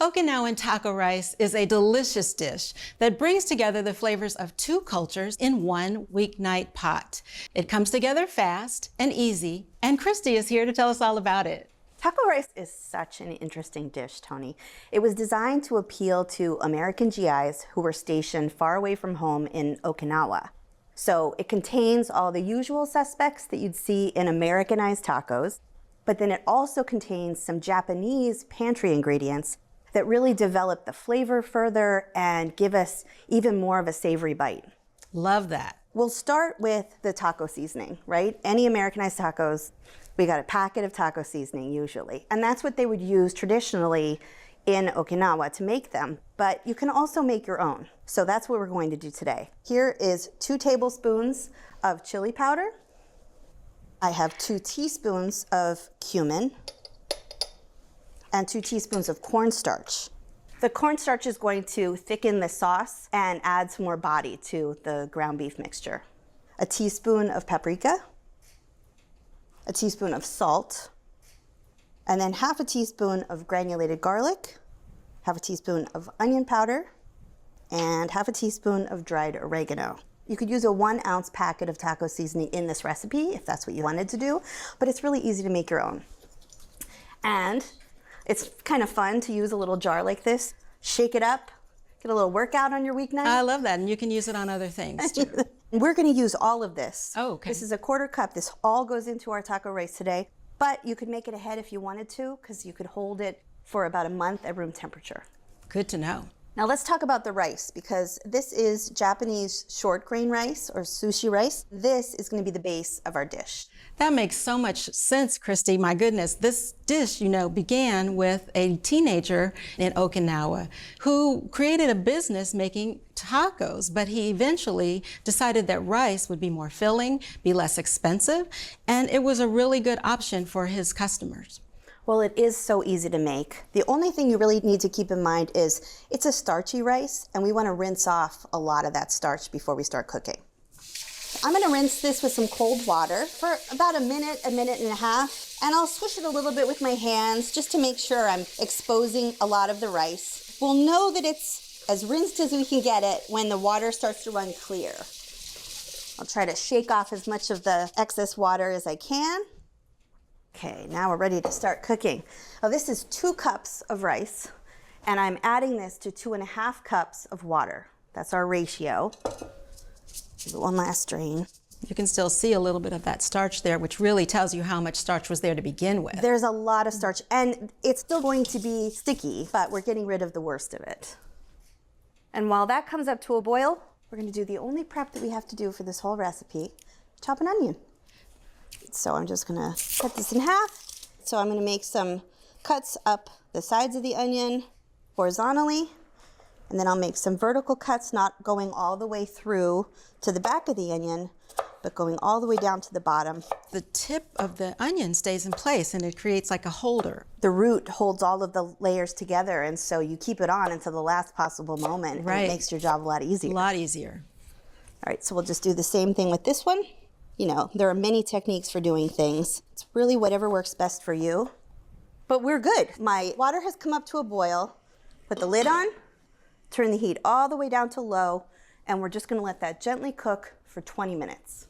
Okinawan taco rice is a delicious dish that brings together the flavors of two cultures in one weeknight pot. It comes together fast and easy, and Christie is here to tell us all about it. Taco rice is such an interesting dish, Toni. It was designed to appeal to American GIs who were stationed far away from home in Okinawa. So it contains all the usual suspects that you'd see in Americanized tacos, but then it also contains some Japanese pantry ingredients that really develop the flavor further and give us even more of a savory bite. Love that. We'll start with the taco seasoning, right? Any Americanized tacos, we got a packet of taco seasoning usually. And that's what they would use traditionally in Okinawa to make them. But you can also make your own. So that's what we're going to do today. Here is 2 tablespoons of chili powder. I have 2 teaspoons of cumin and 2 teaspoons of cornstarch. The cornstarch is going to thicken the sauce and add some more body to the ground beef mixture. A teaspoon of paprika, a teaspoon of salt, and then half a teaspoon of granulated garlic, half a teaspoon of onion powder, and half a teaspoon of dried oregano. You could use a 1-ounce packet of taco seasoning in this recipe if that's what you wanted to do, but it's really easy to make your own. And it's kind of fun to use a little jar like this, shake it up, get a little workout on your weeknight. I love that, and you can use it on other things too. We're going to use all of this. Oh, okay. This is a 1/4 cup. This all goes into our taco rice today, but you could make it ahead if you wanted to, because you could hold it for about a month at room temperature. Good to know. Now let's talk about the rice, because this is Japanese short grain rice or sushi rice. This is going to be the base of our dish. That makes so much sense, Christie. My goodness, this dish, began with a teenager in Okinawa who created a business making tacos, but he eventually decided that rice would be more filling, be less expensive, and it was a really good option for his customers. Well, it is so easy to make. The only thing you really need to keep in mind is it's a starchy rice, and we want to rinse off a lot of that starch before we start cooking. I'm going to rinse this with some cold water for about a minute and a half, and I'll swish it a little bit with my hands just to make sure I'm exposing a lot of the rice. We'll know that it's as rinsed as we can get it when the water starts to run clear. I'll try to shake off as much of the excess water as I can. Okay, now we're ready to start cooking. Now this is 2 cups of rice, and I'm adding this to 2.5 cups of water. That's our ratio. Give it one last strain. You can still see a little bit of that starch there, which really tells you how much starch was there to begin with. There's a lot of starch, and it's still going to be sticky, but we're getting rid of the worst of it. And while that comes up to a boil, we're going to do the only prep that we have to do for this whole recipe, chop an onion. So I'm just going to cut this in half. So I'm going to make some cuts up the sides of the onion horizontally, and then I'll make some vertical cuts, not going all the way through to the back of the onion, but going all the way down to the bottom. The tip of the onion stays in place, and it creates like a holder. The root holds all of the layers together, and so you keep it on until the last possible moment, right. And it makes your job a lot easier. A lot easier. All right, so we'll just do the same thing with this one. There are many techniques for doing things. It's really whatever works best for you. But we're good. My water has come up to a boil. Put the lid on, turn the heat all the way down to low, and we're just gonna let that gently cook for 20 minutes.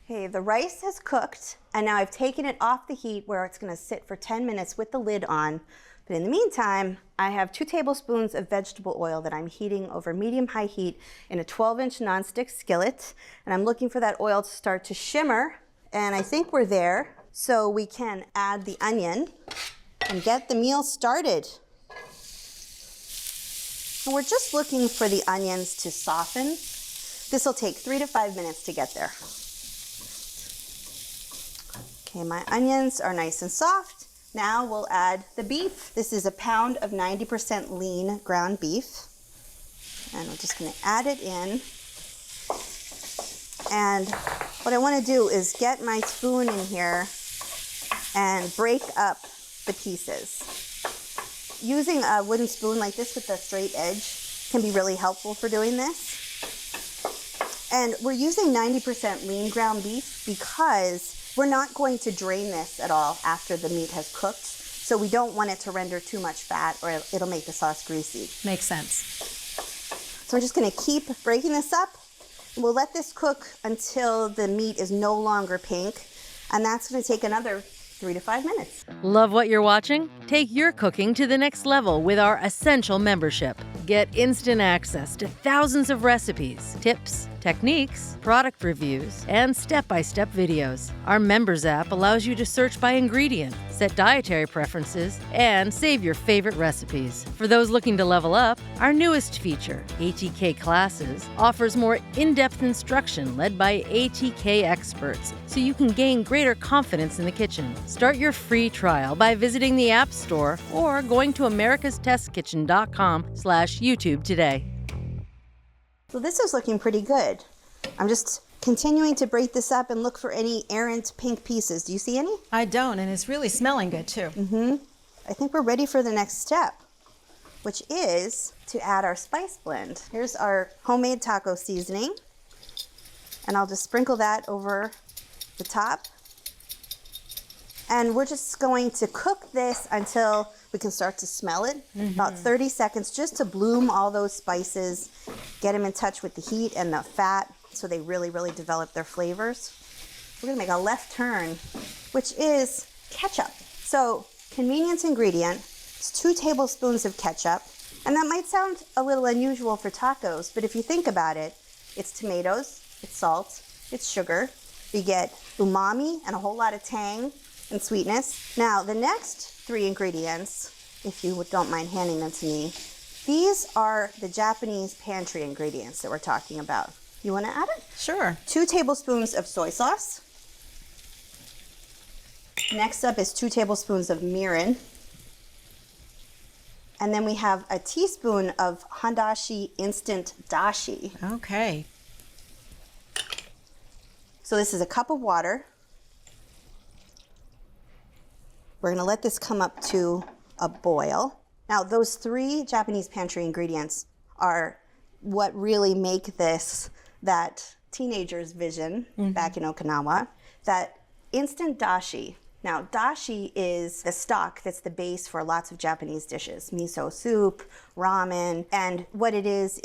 Okay, the rice has cooked, and now I've taken it off the heat where it's gonna sit for 10 minutes with the lid on. But in the meantime, I have 2 tablespoons of vegetable oil that I'm heating over medium-high heat in a 12-inch nonstick skillet. And I'm looking for that oil to start to shimmer. And I think we're there. So we can add the onion and get the meal started. And we're just looking for the onions to soften. This will take 3 to 5 minutes to get there. Okay, my onions are nice and soft. Now we'll add the beef. This is a pound of 90% lean ground beef. And I'm just gonna add it in. And what I wanna do is get my spoon in here and break up the pieces. Using a wooden spoon like this with a straight edge can be really helpful for doing this. And we're using 90% lean ground beef because we're not going to drain this at all after the meat has cooked. So we don't want it to render too much fat or it'll make the sauce greasy. Makes sense. So we're just gonna keep breaking this up. We'll let this cook until the meat is no longer pink, and that's gonna take another 3 to 5 minutes. Love what you're watching? Take your cooking to the next level with our Essential membership. Get instant access to thousands of recipes, tips, techniques, product reviews, and step-by-step videos. Our Members app allows you to search by ingredient, set dietary preferences, and save your favorite recipes. For those looking to level up, our newest feature, ATK Classes, offers more in-depth instruction led by ATK experts, so you can gain greater confidence in the kitchen. Start your free trial by visiting the App Store or going to americastestkitchen.com/YouTube today. So this is looking pretty good. I'm just continuing to break this up and look for any errant pink pieces. Do you see any? I don't, and it's really smelling good too. I think we're ready for the next step, which is to add our spice blend. Here's our homemade taco seasoning, and I'll just sprinkle that over the top. And we're just going to cook this until we can start to smell it. About 30 seconds just to bloom all those spices, get them in touch with the heat and the fat so they really, really develop their flavors. We're gonna make a left turn, which is ketchup. So convenience ingredient, it's 2 tablespoons of ketchup. And that might sound a little unusual for tacos, but if you think about it, it's tomatoes, it's salt, it's sugar. You get umami and a whole lot of tang and sweetness. Now, the next 3 ingredients, if you don't mind handing them to me, these are the Japanese pantry ingredients that we're talking about. You want to add it? Sure. 2 tablespoons of soy sauce. Next up is 2 tablespoons of mirin. And then we have a teaspoon of Handashi instant dashi. Okay. So this is a cup of water. We're gonna let this come up to a boil. Now, those 3 Japanese pantry ingredients are what really make this that teenager's vision back in Okinawa, that instant dashi. Now, dashi is the stock that's the base for lots of Japanese dishes, miso soup, ramen, and what it is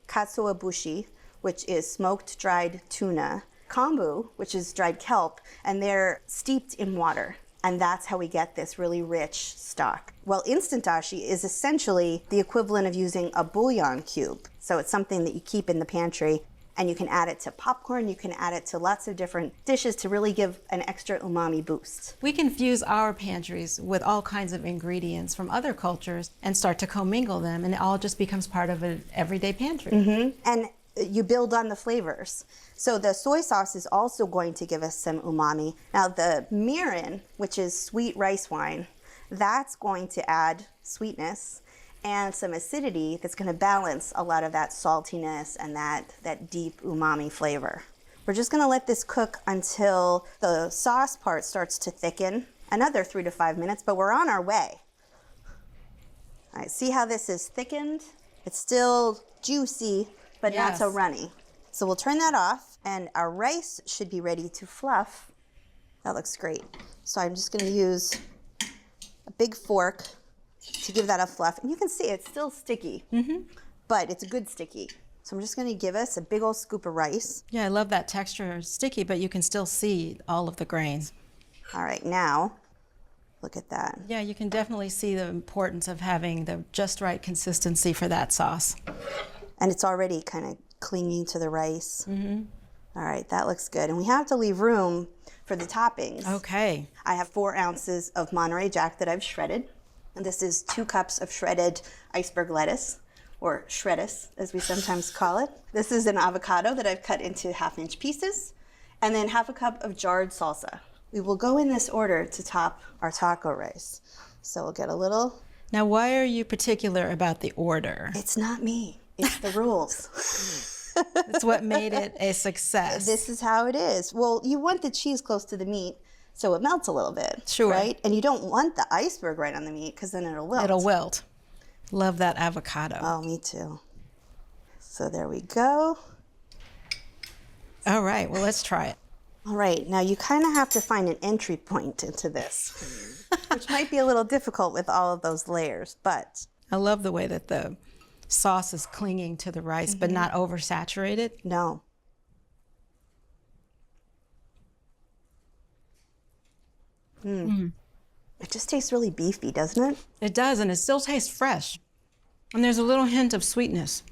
katsuobushi, which is smoked dried tuna, kombu, which is dried kelp, and they're steeped in water. And that's how we get this really rich stock. Well, instant dashi is essentially the equivalent of using a bouillon cube. So it's something that you keep in the pantry, and you can add it to popcorn, you can add it to lots of different dishes to really give an extra umami boost. We can fuse our pantries with all kinds of ingredients from other cultures and start to commingle them, and it all just becomes part of an everyday pantry. And you build on the flavors. So the soy sauce is also going to give us some umami. Now the mirin, which is sweet rice wine, that's going to add sweetness and some acidity that's going to balance a lot of that saltiness and that deep umami flavor. We're just going to let this cook until the sauce part starts to thicken. Another 3 to 5 minutes, but we're on our way. All right, see how this is thickened? It's still juicy, but not so runny. So we'll turn that off, and our rice should be ready to fluff. That looks great. So I'm just going to use a big fork to give that a fluff. And you can see it's still sticky, but it's a good sticky. So I'm just going to give us a big old scoop of rice. Yeah, I love that texture. It's sticky, but you can still see all of the grains. All right, now look at that. Yeah, you can definitely see the importance of having the just right consistency for that sauce. And it's already kind of clinging to the rice. All right, that looks good. And we have to leave room for the toppings. Okay. I have 4 ounces of Monterey Jack that I've shredded. And this is 2 cups of shredded iceberg lettuce, or shreddus, as we sometimes call it. This is an avocado that I've cut into 1/2-inch pieces, and then 1/2 cup of jarred salsa. We will go in this order to top our taco rice. So we'll get a little. Now, why are you particular about the order? It's not me, it's the rules. It's what made it a success. This is how it is. Well, you want the cheese close to the meat so it melts a little bit. Sure. Right? And you don't want the iceberg right on the meat because then it'll wilt. It'll wilt. Love that avocado. Oh, me too. So there we go. All right, well, let's try it. All right, now you kind of have to find an entry point into this, which might be a little difficult with all of those layers, but I love the way that the sauce is clinging to the rice, but not oversaturated. no. It just tastes really beefy, doesn't it? It does, and it still tastes fresh. And there's a little hint of sweetness.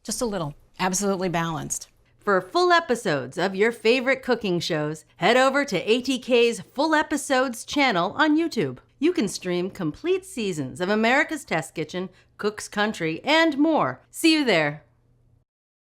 Just a little. Absolutely balanced. For full episodes of your favorite cooking shows, head over to ATK's Full Episodes channel on YouTube. You can stream complete seasons of America's Test Kitchen, Cook's Country, and more. See you there.